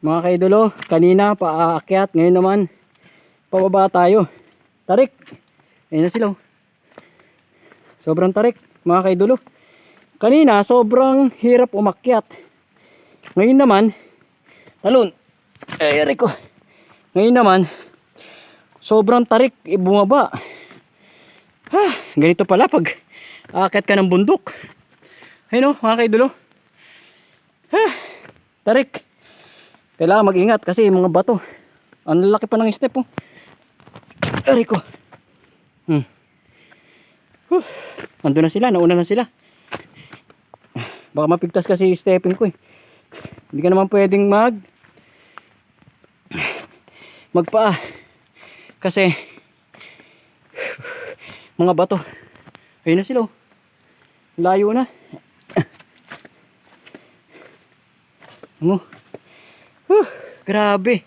Mga kaidolo, kanina paakyat, ngayon naman pababa tayo. Tarik. Ayun na sila. Sobrang tarik, mga kaidolo. Kanina sobrang hirap umakyat. Ngayon naman talon. Ay, aray ko. Ngayon naman sobrang tarik, bumaba. Ganito pala pag aakyat ka ng bundok. Ayun mga kaidolo. Tarik. Kailangan mag-ingat kasi mga bato. Ang laki pa ng step oh. Aray ko. Ando na sila, nauna na sila. Baka mapigtas kasi stepping ko eh. Hindi ka naman pwedeng magpaa. Kasi mga bato. Ayun na sila oh. Layo na. Ano? Grabe.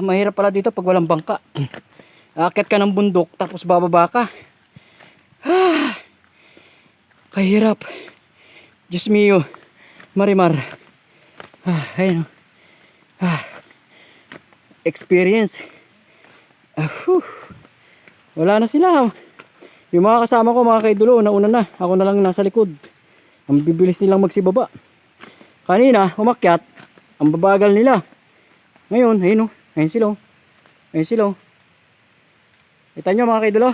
Mahirap pala dito pag walang bangka. Aakyat ka ng bundok tapos bababa ka. Kahirap. Diyos mio. Marimar. Ayun. Experience. Wala na sila. Yung mga kasama ko mga kaidolo, nauna na. Ako na lang nasa likod. Ang bibilis nilang magsibaba. Kanina, umakyat. Ang babagal nila. Ngayon, ayun o. Ayun sila o. Ayun sila o. Kita nyo mga kaidolo.